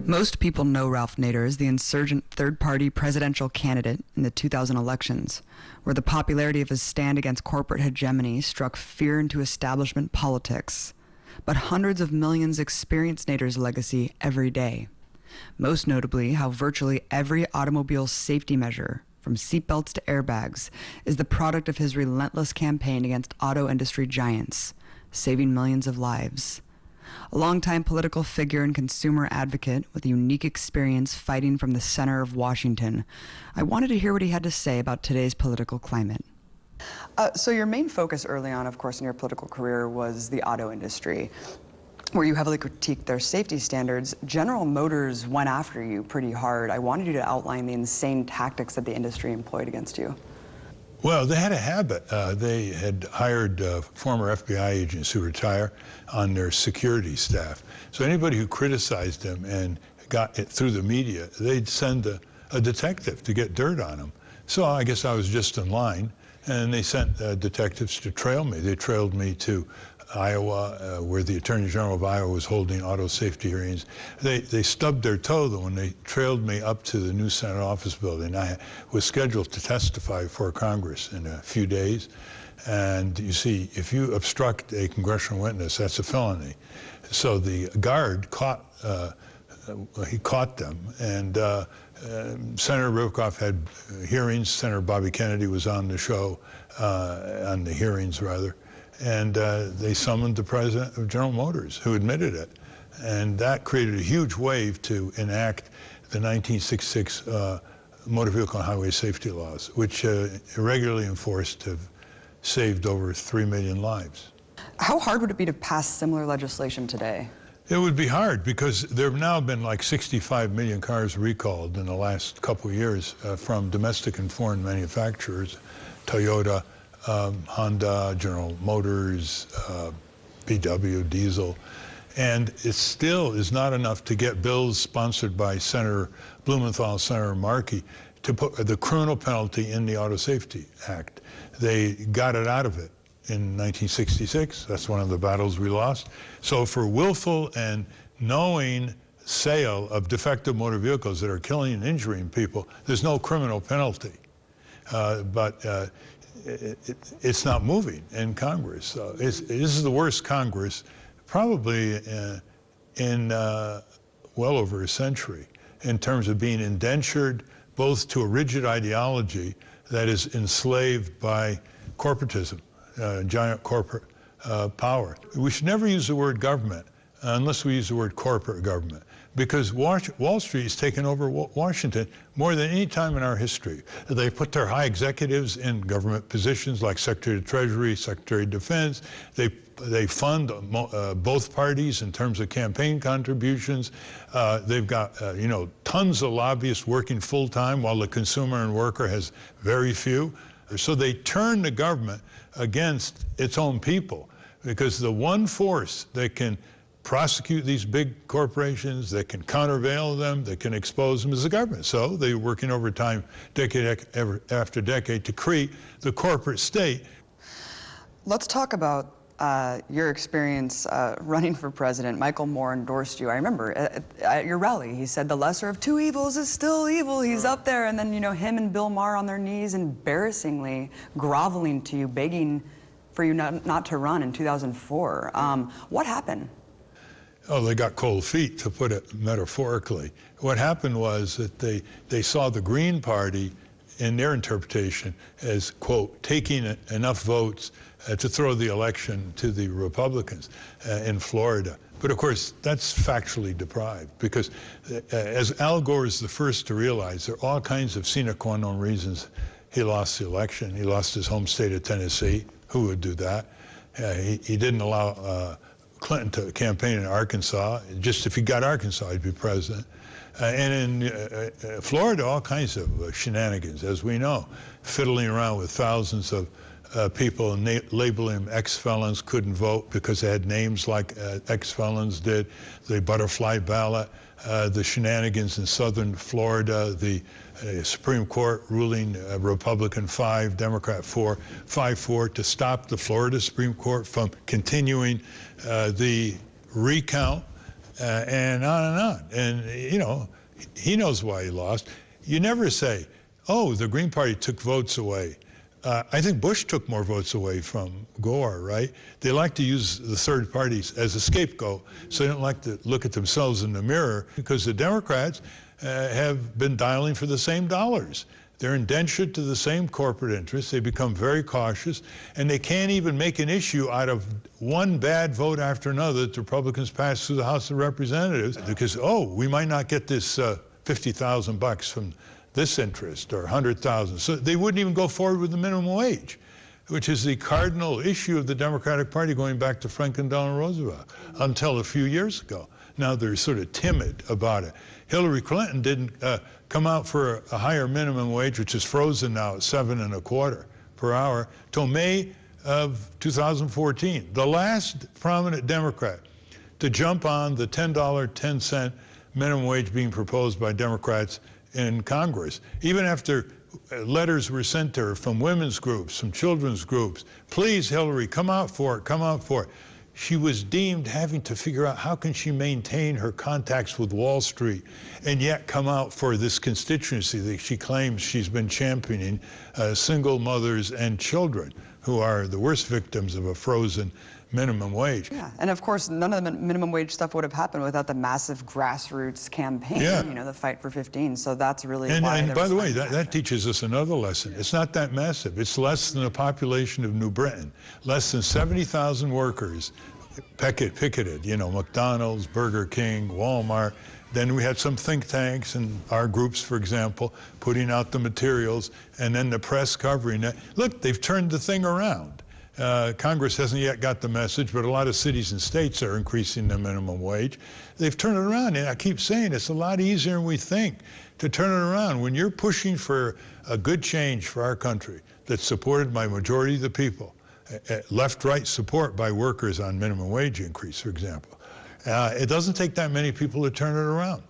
Most people know Ralph Nader as the insurgent third-party presidential candidate in the 2000 elections, where the popularity of his stand against corporate hegemony struck fear into establishment politics. But hundreds of millions experience Nader's legacy every day. Most notably, how virtually every automobile safety measure, from seatbelts to airbags, is the product of his relentless campaign against auto industry giants, saving millions of lives. A longtime political figure and consumer advocate with a unique experience fighting from the center of Washington, I wanted to hear what he had to say about today's political climate. So your main focus early on, of course, in your political career was the auto industry, where you heavily critiqued their safety standards. General Motors went after you pretty hard. I wanted you to outline the insane tactics that the industry employed against you. Well, they had a habit. They had hired former FBI agents who retire on their security staff. So anybody who criticized them and got it through the media, they'd send a detective to get dirt on them. So I guess I was just in line, and they sent detectives to trail me. They trailed me to Iowa, where the Attorney General of Iowa was holding auto safety hearings. They stubbed their toe, though, when they trailed me up to the new Senate office building. I was scheduled to testify before Congress in a few days. And you see, if you obstruct a congressional witness, that's a felony. So the guard caught them, and Senator Rivkoff had hearings. Senator Bobby Kennedy was on the show, on the hearings, rather. And they summoned the president of General Motors, who admitted it. And that created a huge wave to enact the 1966 Motor Vehicle and Highway Safety Laws, which irregularly enforced have saved over 3 million lives. How hard would it be to pass similar legislation today? It would be hard, because there have now been like 65 million cars recalled in the last couple of years from domestic and foreign manufacturers, Toyota, Honda, General Motors, VW, Diesel. And it still is not enough to get bills sponsored by Senator Blumenthal, Senator Markey, to put the criminal penalty in the Auto Safety Act. They got it out of it in 1966. That's one of the battles we lost. So for willful and knowing sale of defective motor vehicles that are killing and injuring people, there's no criminal penalty. It's not moving in Congress. This is the worst Congress probably in well over a century, in terms of being indentured both to a rigid ideology that is enslaved by corporatism, giant corporate power. We should never use the word government unless we use the word corporate government, because Wall Street has taken over Washington more than any time in our history. They put their high executives in government positions like Secretary of Treasury, Secretary of Defense. They fund both parties in terms of campaign contributions. They've got tons of lobbyists working full-time, while the consumer and worker has very few. So they turn the government against its own people, because the one force that can prosecute these big corporations, that can countervail them, that can expose them, is the government. So they're working overtime decade after decade to create the corporate state. Let's talk about your experience running for president. Michael Moore endorsed you. I remember at your rally, he said the lesser of two evils is still evil. He's up there, and then him and Bill Maher on their knees, embarrassingly groveling to you, begging for you not to run in 2004. What happened? Oh, they got cold feet, to put it metaphorically. What happened was that they saw the Green Party, in their interpretation, as, quote, taking enough votes to throw the election to the Republicans in Florida. But of course, that's factually deprived, because as Al Gore is the first to realize, there are all kinds of sine qua non reasons he lost the election. He lost his home state of Tennessee. Who would do that? He didn't allow Clinton to campaign in Arkansas. Just if he got Arkansas, he'd be president. And in Florida, all kinds of shenanigans, as we know, fiddling around with thousands of people and labeling them ex-felons, couldn't vote because they had names like ex-felons did, the butterfly ballot, the shenanigans in southern Florida, the Supreme Court ruling Republican 5, Democrat 4, 5-4 to stop the Florida Supreme Court from continuing the recount, and on and on. And, you know, he knows why he lost. You never say, oh, the Green Party took votes away. I think Bush took more votes away from Gore, right? They like to use the third parties as a scapegoat, so they don't like to look at themselves in the mirror, because the Democrats have been dialing for the same dollars. They're indentured to the same corporate interests. They become very cautious, and they can't even make an issue out of one bad vote after another that the Republicans pass through the House of Representatives, because, oh, we might not get this $50,000 from this interest, or 100,000. So they wouldn't even go forward with the minimum wage, which is the cardinal issue of the Democratic Party going back to Franklin Delano Roosevelt until a few years ago. Now they're sort of timid about it. Hillary Clinton didn't come out for a higher minimum wage, which is frozen now at $7.25 per hour, till May of 2014. The last prominent Democrat to jump on the $10.10 minimum wage being proposed by Democrats in Congress, even after letters were sent to her from women's groups, from children's groups. Please, Hillary, come out for it, come out for it. She was deemed having to figure out how can she maintain her contacts with Wall Street and yet come out for this constituency that she claims she's been championing, single mothers and children, who are the worst victims of a frozen minimum wage. Yeah, and of course, none of the minimum wage stuff would have happened without the massive grassroots campaign, you know, the Fight for 15. So that's really why. And by the way, that teaches us another lesson. It's not that massive. It's less than the population of New Britain. Less than 70,000 workers picketed, you know, McDonald's, Burger King, Walmart. Then we had some think tanks and our groups, for example, putting out the materials, and then the press covering it. Look, they've turned the thing around. Congress hasn't yet got the message, but a lot of cities and states are increasing the minimum wage. They've turned it around, and I keep saying it's a lot easier than we think to turn it around. When you're pushing for a good change for our country that's supported by a majority of the people, left-right support by workers on minimum wage increase, for example, it doesn't take that many people to turn it around.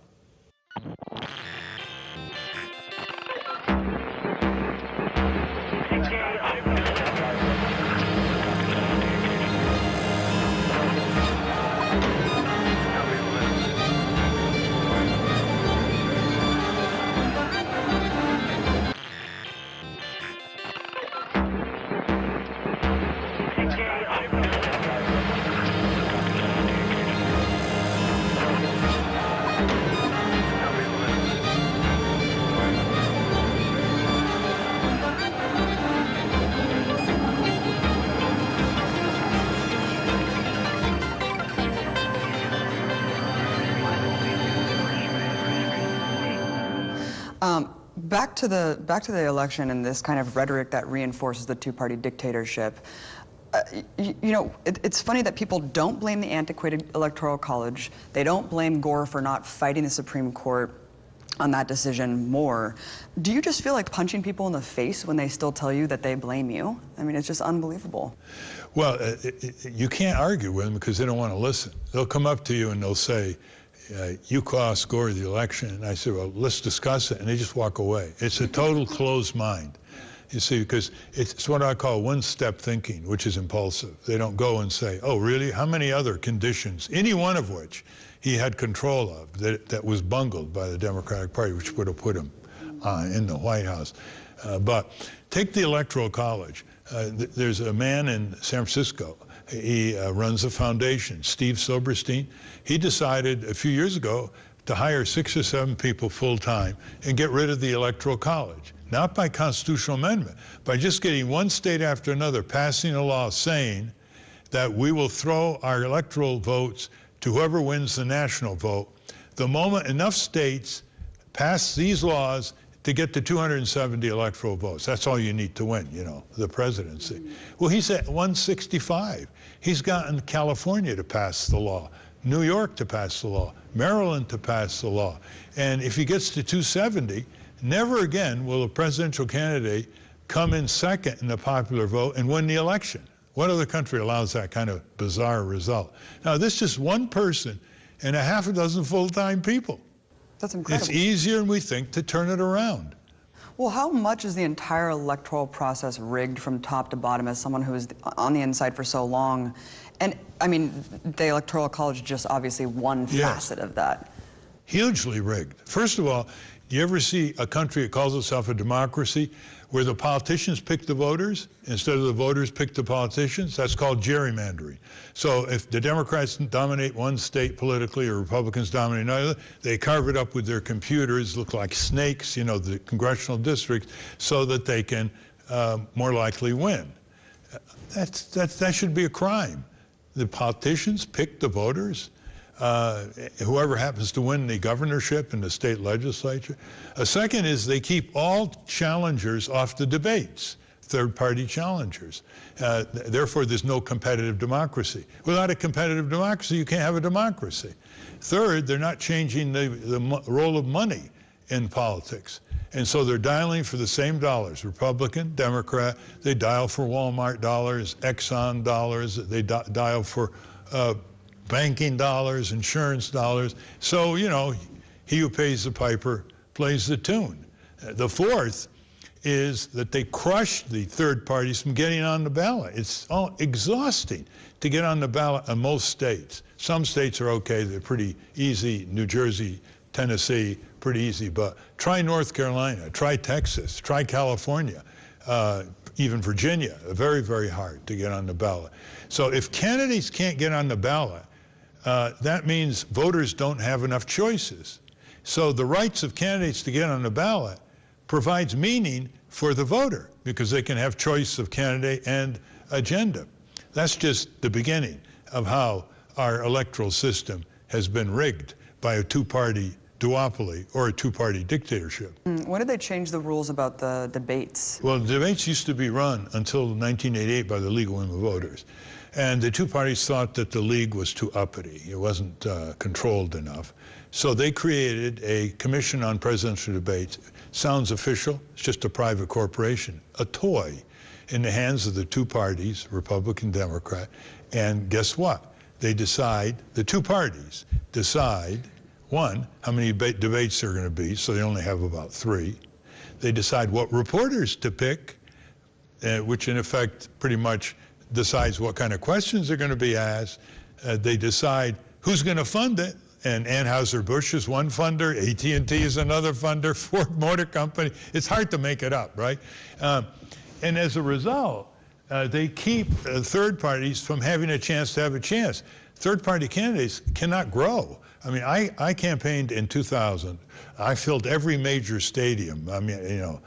Back to the election and this kind of rhetoric that reinforces the two-party dictatorship. You know, it's funny that people don't blame the antiquated Electoral College. They don't blame Gore for not fighting the Supreme Court on that decision more. Do you just feel like punching people in the face when they still tell you that they blame you? I mean, it's just unbelievable. Well, you can't argue with them because they don't want to listen. They'll come up to you and they'll say, you cost Gore the election. And I say, well, let's discuss it. And they just walk away. It's a total closed mind, you see, because it's what I call one-step thinking, which is impulsive. They don't go and say, oh, really? How many other conditions, any one of which he had control of, that was bungled by the Democratic Party, which would have put him in the White House. But take the Electoral College. There's a man in San Francisco. He runs a foundation, Steve Silberstein. He decided a few years ago to hire 6 or 7 people full-time and get rid of the Electoral College. Not by constitutional amendment, by just getting one state after another passing a law saying that we will throw our electoral votes to whoever wins the national vote. The moment enough states pass these laws to get to 270 electoral votes. That's all you need to win, you know, the presidency. Well, he's at 165. He's gotten California to pass the law New York to pass the law, Maryland to pass the law. And if he gets to 270, never again will a presidential candidate come in second in the popular vote and win the election. What other country allows that kind of bizarre result? Now, this is just one person and a half a dozen full-time people. That's incredible. It's easier than we think to turn it around. Well, how much is the entire electoral process rigged from top to bottom as someone who is on the inside for so long? And, I mean, the Electoral College is just obviously one facet of that. Hugely rigged. First of all, do you ever see a country that calls itself a democracy where the politicians pick the voters instead of the voters pick the politicians? That's called gerrymandering. So if the Democrats dominate one state politically or Republicans dominate another, they carve it up with their computers, look like snakes, you know, the congressional districts, so that they can more likely win. That should be a crime. The politicians pick the voters. Whoever happens to win the governorship in the state legislature. A second is they keep all challengers off the debates, third-party challengers. Therefore, there's no competitive democracy. Without a competitive democracy, you can't have a democracy. Third, they're not changing the role of money in politics. And so they're dialing for the same dollars, Republican, Democrat. They dial for Walmart dollars, Exxon dollars. They dial for banking dollars, insurance dollars. So, you know, he who pays the piper plays the tune. The fourth is that they crush the third parties from getting on the ballot. It's all exhausting to get on the ballot in most states. Some states are okay, they're pretty easy. New Jersey, Tennessee, pretty easy, but try North Carolina, try Texas, try California, even Virginia, very, very hard to get on the ballot. So if candidates can't get on the ballot, that means voters don't have enough choices. So the rights of candidates to get on the ballot provides meaning for the voter because they can have choice of candidate and agenda. That's just the beginning of how our electoral system has been rigged by a two-party duopoly or a two-party dictatorship. When did they change the rules about the debates? Well, the debates used to be run until 1988 by the League of Women Voters. And the two parties thought that the League was too uppity. It wasn't controlled enough. So they created a commission on presidential debates. Sounds official, it's just a private corporation, a toy in the hands of the two parties, Republican, Democrat. And guess what? They decide, the two parties decide, one, how many debates there are going to be, so they only have about 3. They decide what reporters to pick, which in effect pretty much decides what kind of questions are going to be asked. They decide who's going to fund it, and Anheuser-Busch is one funder, AT&T is another funder, Ford Motor Company. It's hard to make it up, right? And as a result, they keep third parties from having a chance to have a chance. Third-party candidates cannot grow. I mean, I campaigned in 2000. I filled every major stadium. I mean, you know,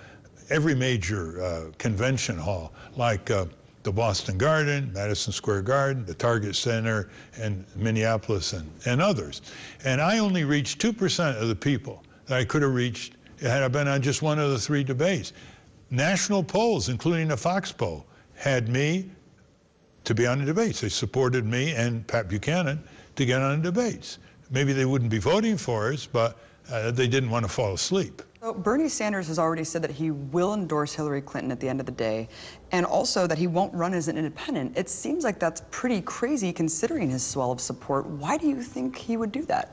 every major convention hall, like the Boston Garden, Madison Square Garden, the Target Center, and Minneapolis, and others. And I only reached 2% of the people that I could have reached had I been on just one of the 3 debates. National polls, including the Fox poll, had me to be on the debates. They supported me and Pat Buchanan to get on the debates. Maybe they wouldn't be voting for us, but they didn't want to fall asleep. So Bernie Sanders has already said that he will endorse Hillary Clinton at the end of the day, and also that he won't run as an independent. It seems like that's pretty crazy considering his swell of support. Why do you think he would do that?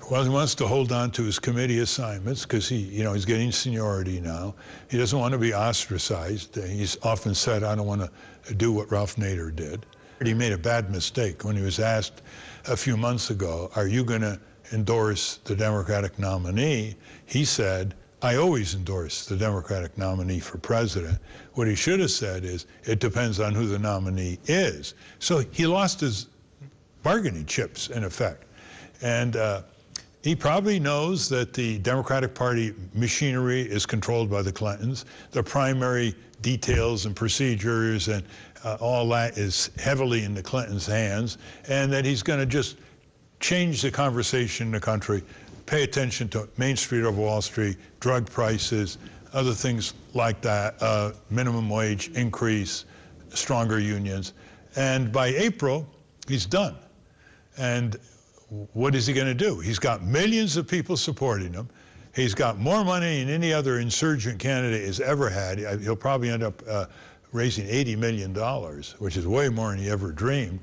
Well, he wants to hold on to his committee assignments because he's getting seniority now. He doesn't want to be ostracized. He's often said, I don't want to do what Ralph Nader did. He made a bad mistake when he was asked a few months ago, are you going to endorse the Democratic nominee? He said, I always endorse the Democratic nominee for president. What he should have said is, it depends on who the nominee is. So he lost his bargaining chips, in effect. And he probably knows that the Democratic Party machinery is controlled by the Clintons. The primary details and procedures and all that is heavily in the Clintons' hands, and that he's going to just change the conversation in the country, pay attention to Main Street over Wall Street, drug prices, other things like that, minimum wage increase, stronger unions. And by April, he's done. And what is he going to do? He's got millions of people supporting him. He's got more money than any other insurgent candidate has ever had. He'll probably end up raising $80 million, which is way more than he ever dreamed.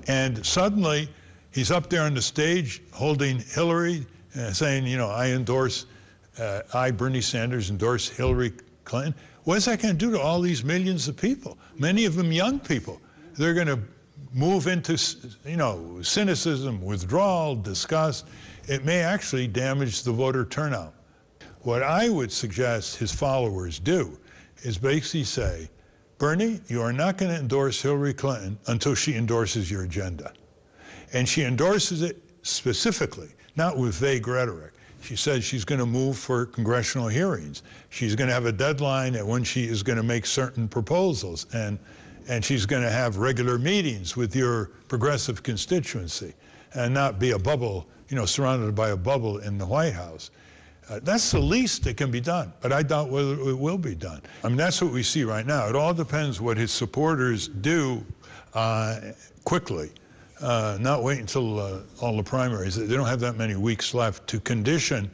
And suddenly, he's up there on the stage holding Hillary, saying, you know, I, Bernie Sanders, endorse Hillary Clinton. What is that going to do to all these millions of people? Many of them young people. They're going to move into, you know, cynicism, withdrawal, disgust. It may actually damage the voter turnout. What I would suggest his followers do is basically say, Bernie, you are not going to endorse Hillary Clinton until she endorses your agenda. And she endorses it specifically, not with vague rhetoric. She says she's going to move for congressional hearings. She's going to have a deadline at when she is going to make certain proposals. And she's going to have regular meetings with your progressive constituency and not be a bubble, you know, surrounded by a bubble in the White House. That's the least that can be done, but I doubt whether it will be done. I mean, that's what we see right now. It all depends what his supporters do quickly, not wait until all the primaries. They don't have that many weeks left to condition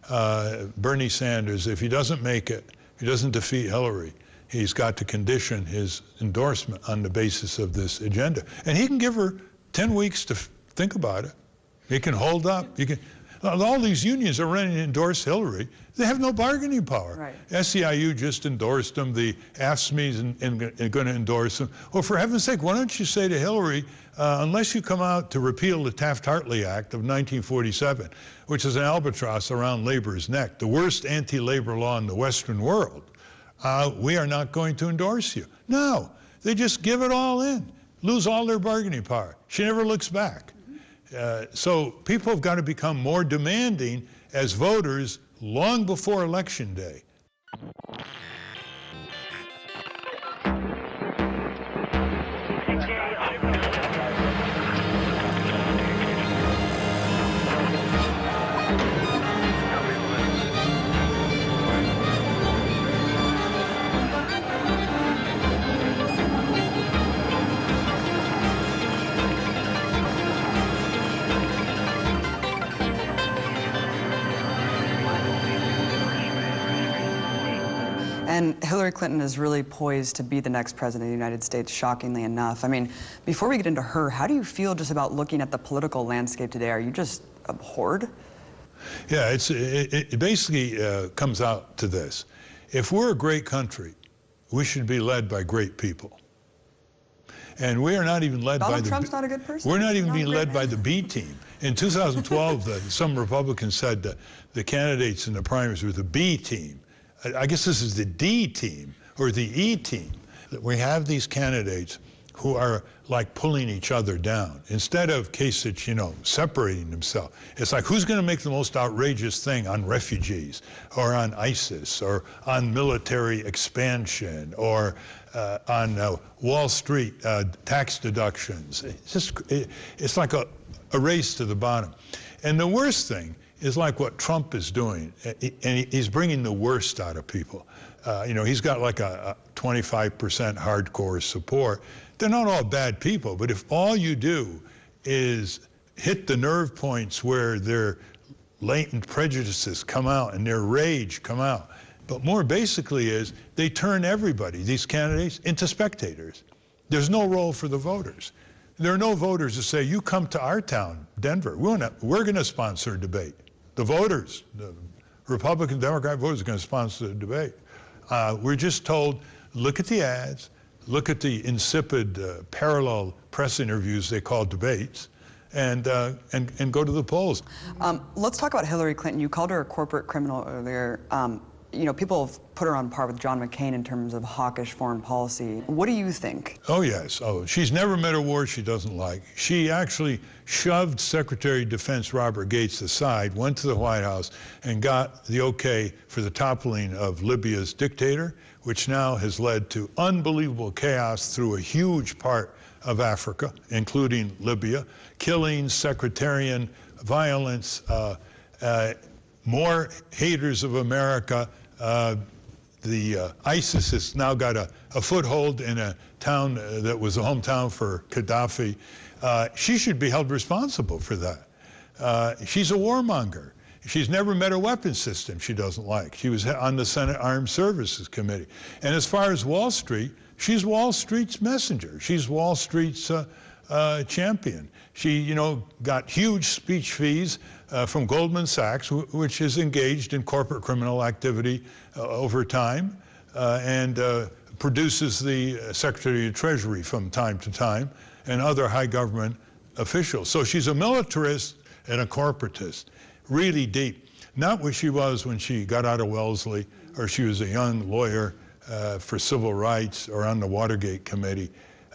Bernie Sanders. If he doesn't make it, if he doesn't defeat Hillary, he's got to condition his endorsement on the basis of this agenda. And he can give her 10 weeks to think about it. He can hold up. You can. All these unions are running to endorse Hillary. They have no bargaining power. Right. SEIU just endorsed them. The AFSCME's are going to endorse them. Well, for heaven's sake, why don't you say to Hillary, unless you come out to repeal the Taft-Hartley Act of 1947, which is an albatross around labor's neck, the worst anti-labor law in the Western world, we are not going to endorse you. No, they just give it all in, lose all their bargaining power. She never looks back. So people have got to become more demanding as voters long before Election Day. And Hillary Clinton is really poised to be the next president of the United States, shockingly enough. I mean, before we get into her, how do you feel just about looking at the political landscape today? Are you just abhorred? Yeah, it basically comes out to this. If we're a great country, we should be led by great people. And we are not even led by the... Donald Trump's not a good person? We're not even being led by the B team. In 2012, some Republicans said that the candidates in the primaries were the B team. I guess this is the D team or the E team. That we have these candidates who are like pulling each other down instead of Kasich, you know, separating themselves. It's like, who's going to make the most outrageous thing on refugees or on ISIS or on military expansion or on Wall Street tax deductions? It's like a race to the bottom. And the worst thing is like what Trump is doing, and he's bringing the worst out of people. You know, he's got like a 25% hardcore support. They're not all bad people, but if all you do is hit the nerve points where their latent prejudices come out and their rage come out, but more basically is they turn everybody, these candidates, into spectators. There's no role for the voters. There are no voters to say, you come to our town, Denver, we're going to sponsor a debate. The voters, the Republican, Democrat voters are going to sponsor the debate. We're just told, look at the ads, look at the insipid parallel press interviews they call debates, and go to the polls. Let's talk about Hillary Clinton. You called her a corporate criminal earlier. You know, people have put her on par with John McCain in terms of hawkish foreign policy. What do you think? Oh, yes. Oh, she's never met a war she doesn't like. She actually shoved Secretary of Defense Robert Gates aside, went to the White House, and got the okay for the toppling of Libya's dictator, which now has led to unbelievable chaos through a huge part of Africa, including Libya, killings, sectarian violence, more haters of America the ISIS has now got a foothold in a town that was a hometown for Gaddafi. She should be held responsible for that. She's a warmonger. She's never met a weapons system she doesn't like. She was on the Senate Armed Services Committee. And as far as Wall Street, she's Wall Street's messenger. She's Wall Street's champion. She, got huge speech fees from Goldman Sachs, which is engaged in corporate criminal activity over time, and produces the Secretary of Treasury from time to time and other high government officials. So she's a militarist and a corporatist, really deep. Not what she was when she got out of Wellesley, or she was a young lawyer for civil rights, or on the Watergate Committee.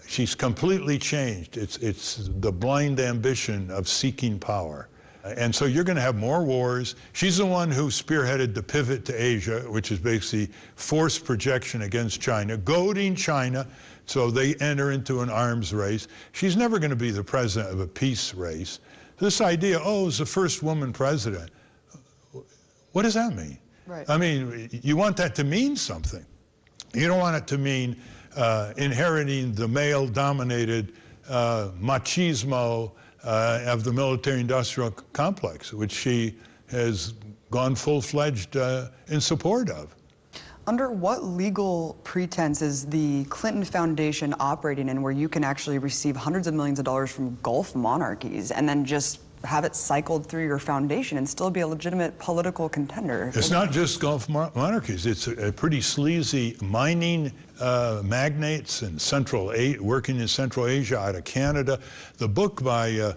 She's completely changed. It's the blind ambition of seeking power. And so you're going to have more wars. She's the one who spearheaded the pivot to Asia, which is basically forced projection against China, goading China so they enter into an arms race. She's never going to be the president of a peace race. This idea, as the first woman president, what does that mean? Right. I mean, you want that to mean something. You don't want it to mean inheriting the male-dominated machismo of the military-industrial complex, which she has gone full-fledged in support of. Under what legal pretense is the Clinton Foundation operating in, where you can actually receive hundreds of millions of dollars from Gulf monarchies and then just have it cycled through your foundation and still be a legitimate political contender? It's not just Gulf monarchies. It's a pretty sleazy mining magnates in working in Central Asia, out of Canada. The book by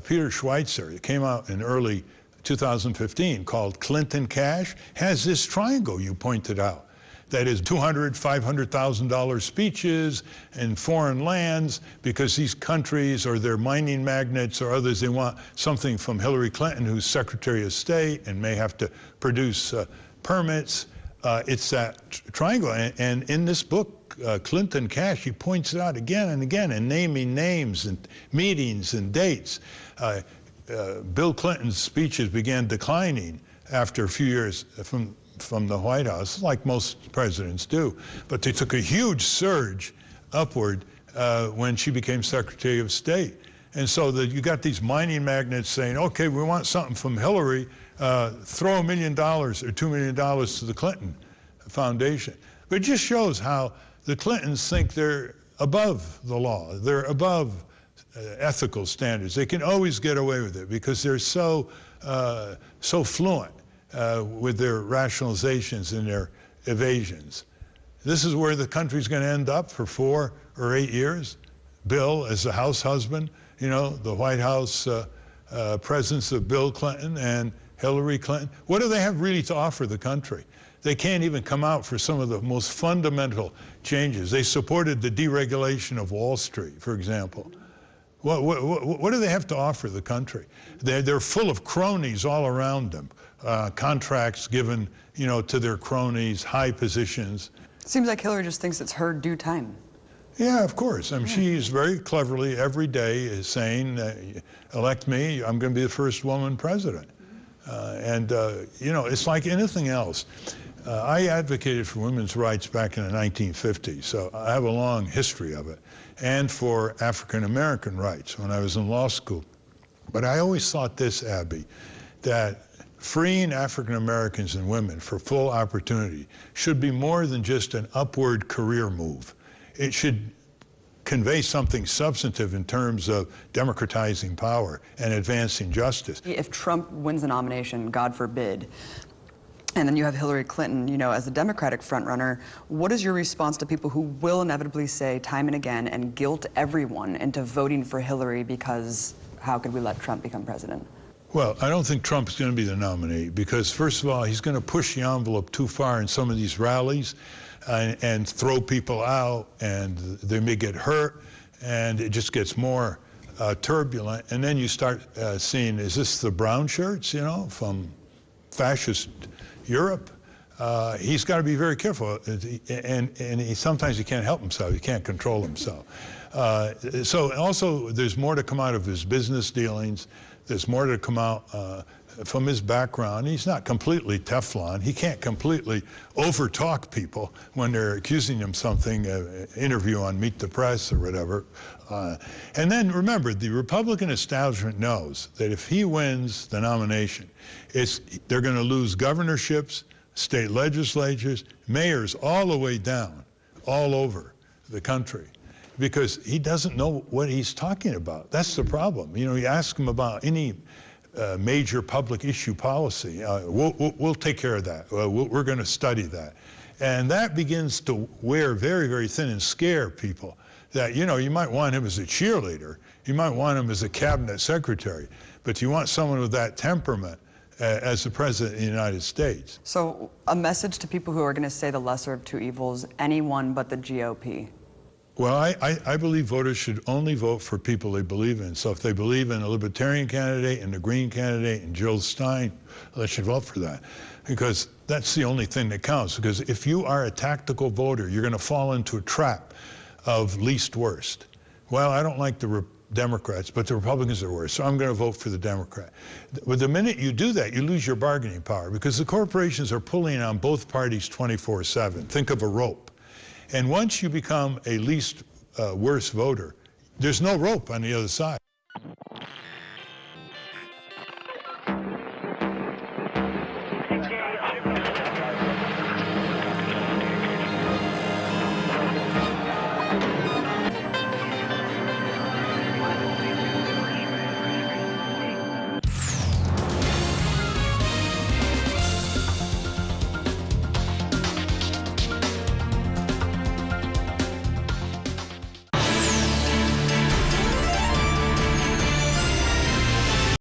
Peter Schweitzer, it came out in early 2015, called Clinton Cash, has this triangle you pointed out. That is $200,000, $500,000 speeches in foreign lands, because these countries or their mining magnates or others, they want something from Hillary Clinton, who's Secretary of State and may have to produce permits. It's that triangle. And in this book, Clinton Cash, he points it out again and again, and naming names and meetings and dates. Bill Clinton's speeches began declining after a few years from the White House, like most presidents do. But they took a huge surge upward when she became Secretary of State. And so you got these mining magnates saying, okay, we want something from Hillary, throw $1 million or $2 million to the Clinton Foundation. But it just shows how the Clintons think they're above the law. They're above ethical standards. They can always get away with it because they're so fluent with their rationalizations and their evasions. This is where the country's going to end up for 4 or 8 years. Bill as the house husband, the White House presence of Bill Clinton and Hillary Clinton. What do they have really to offer the country? They can't even come out for some of the most fundamental changes. They supported the deregulation of Wall Street, for example. What do they have to offer the country? They're full of cronies all around them. Contracts given, to their cronies, high positions. Seems like Hillary just thinks it's her due time. Yeah, of course. I mean, she's very cleverly every day is saying, elect me, I'm going to be the first woman president. It's like anything else. I advocated for women's rights back in the 1950s, so I have a long history of it, and for African American rights when I was in law school. But I always thought this, Abby, that freeing African Americans and women for full opportunity should be more than just an upward career move. It should convey something substantive in terms of democratizing power and advancing justice. If Trump wins the nomination, God forbid, and then you have Hillary Clinton, as the Democratic frontrunner, what is your response to people who will inevitably say time and again and guilt everyone into voting for Hillary because how could we let Trump become president? Well, I don't think Trump's going to be the nominee because, first of all, he's going to push the envelope too far in some of these rallies and throw people out, and they may get hurt, and it just gets more turbulent. And then you start seeing, is this the brown shirts, from fascist Europe? He's got to be very careful, and sometimes he can't help himself. He can't control himself. So also, there's more to come out of his business dealings. There's more to come out from his background, he's not completely Teflon. He can't completely overtalk people when they're accusing him something, interview on Meet the Press or whatever. And then remember, the Republican establishment knows that if he wins the nomination, they're going to lose governorships, state legislatures, mayors all the way down, all over the country, because he doesn't know what he's talking about. That's the problem. You know, you ask him about any major public issue policy, we'll take care of that. We're going to study that. And that begins to wear very, very thin and scare people that, you know, you might want him as a cheerleader, you might want him as a cabinet secretary, but you want someone with that temperament as the president of the United States. So a message to people who are going to say the lesser of two evils, anyone but the GOP. Well, I believe voters should only vote for people they believe in. So if they believe in a Libertarian candidate and a Green candidate and Jill Stein, they should vote for that. Because that's the only thing that counts. Because if you are a tactical voter, you're going to fall into a trap of least worst. Well, I don't like the Democrats, but the Republicans are worse, so I'm going to vote for the Democrat. But the minute you do that, you lose your bargaining power, because the corporations are pulling on both parties 24/7. Think of a rope. And once you become a least worst voter, there's no rope on the other side.